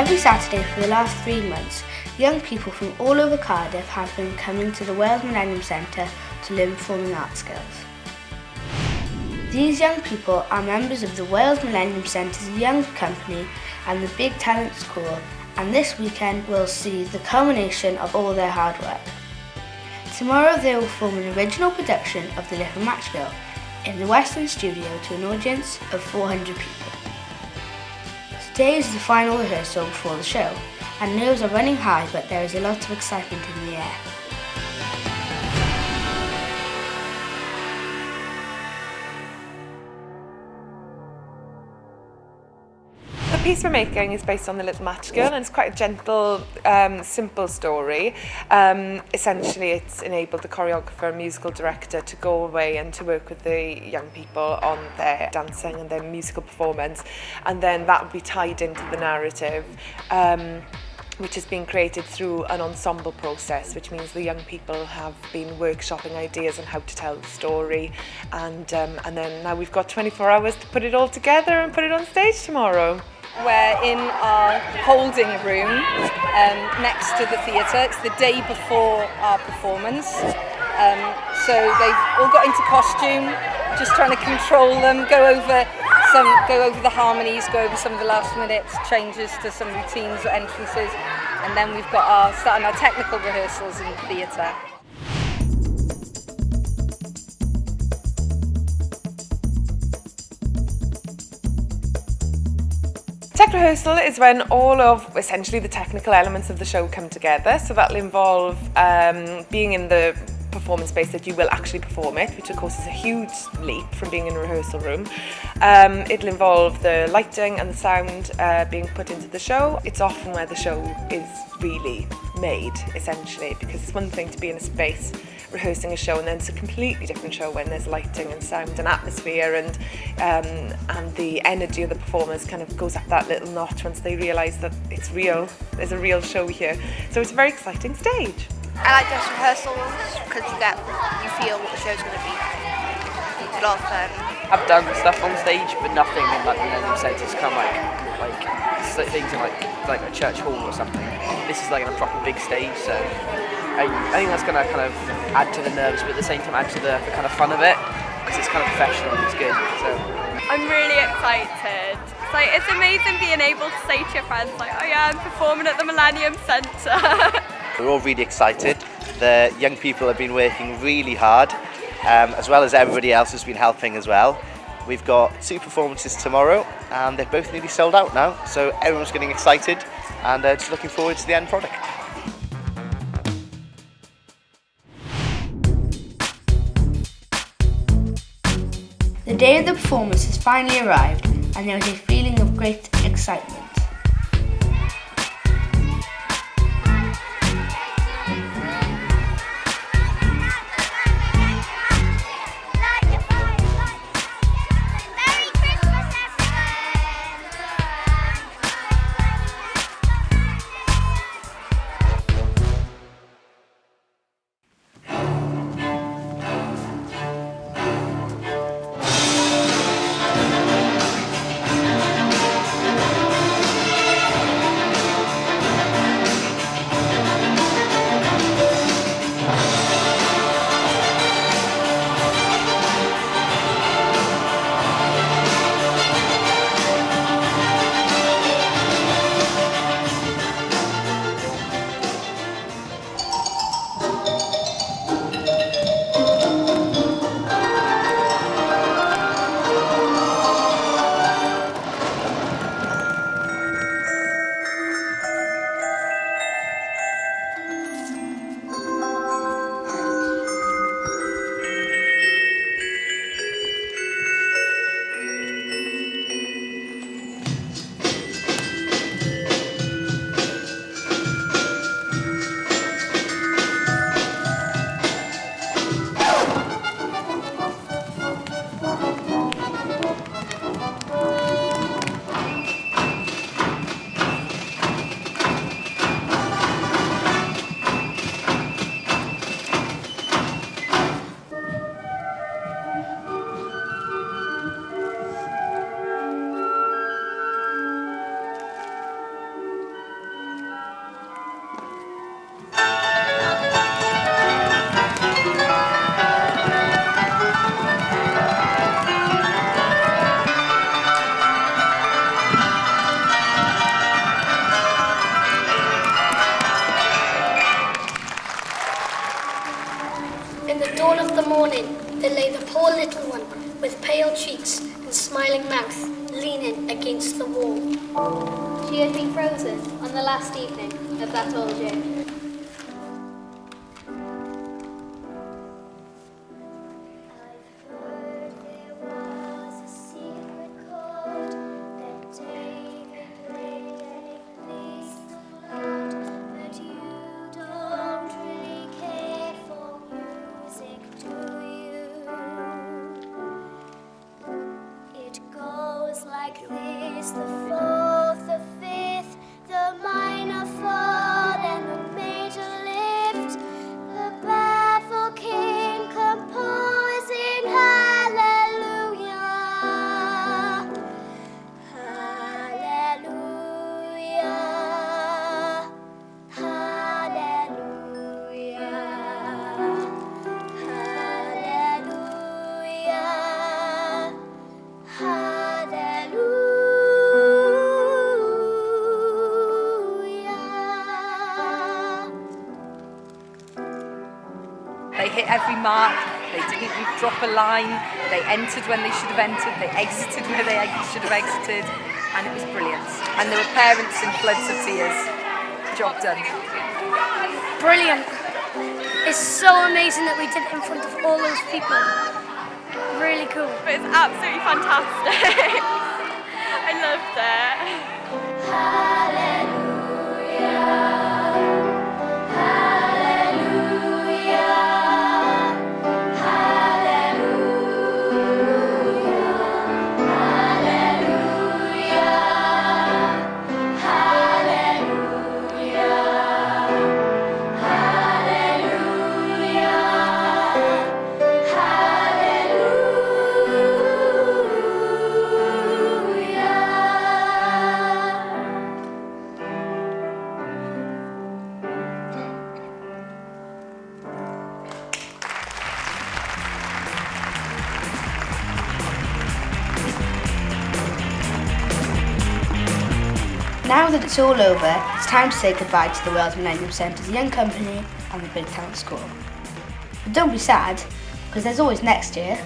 Every Saturday for the last 3 months, young people from all over Cardiff have been coming to the Wales Millennium Centre to learn performing arts skills. These young people are members of the Wales Millennium Centre's Young Company and the Big Talent School, and this weekend will see the culmination of all their hard work. Tomorrow they will perform an original production of The Little Match Girl in the Western Studio to an audience of 400 people. Today is the final rehearsal before the show, and nerves are running high, but there is a lot of excitement in the air. The piece we're making is based on The Little Match Girl, and it's quite a gentle, simple story. Essentially, it's enabled the choreographer and musical director to go away and to work with the young people on their dancing and their musical performance, and then that would be tied into the narrative, which has been created through an ensemble process, which means the young people have been workshopping ideas on how to tell the story, and then now we've got 24 hours to put it all together and put it on stage tomorrow. We're in our holding room next to the theatre. It's the day before our performance. So they've all got into costume, just trying to control them, go over the harmonies, go over some of the last minute changes to some routines or entrances, and then we've got starting our technical rehearsals in the theatre. Tech rehearsal is when all of essentially the technical elements of the show come together. So that'll involve being in the performance space that you will actually perform it, which of course is a huge leap from being in a rehearsal room. It'll involve the lighting and the sound being put into the show. It's often where the show is really made, essentially, because it's one thing to be in a space rehearsing a show, and then it's a completely different show when there's lighting and sound and atmosphere, and the energy of the performers kind of goes up that little notch once they realise that it's real, there's a real show here. So it's a very exciting stage. I like dress rehearsals because you feel what the show's going to be. It's a lot of fun. I've done stuff on stage, but nothing in like the Millennium Centre. It's kind of like things in like a church hall or something. This is like a proper big stage, so I think that's going to kind of add to the nerves, but at the same time add to the kind of fun of it, because it's kind of professional and it's good. So I'm really excited. It's amazing being able to say to your friends, like, oh yeah, I'm performing at the Millennium Centre. We're all really excited. The young people have been working really hard, as well as everybody else has been helping as well. We've got 2 performances tomorrow, and they're both nearly sold out now, so everyone's getting excited and just looking forward to the end product. The day of the performance has finally arrived, and there is a feeling of great excitement. in the dawn of the morning, there lay the poor little one, with pale cheeks and smiling mouth, leaning against the wall. She had been frozen on the last evening of that old year. Like this, the fourth, the fifth, the minor fall and the major lift, the baffled king composing hallelujah, hallelujah, hallelujah, hallelujah. They hit every mark, they didn't drop a line, they entered when they should have entered, they exited where they should have exited, and it was brilliant. And there were parents in floods of tears. Job done. Brilliant. It's so amazing that we did it in front of all those people. Really cool. But it's absolutely fantastic. I loved it. Hallelujah. Now that it's all over, it's time to say goodbye to the Wales Millennium Centre's young company and the Big Talent School. But don't be sad, because there's always next year.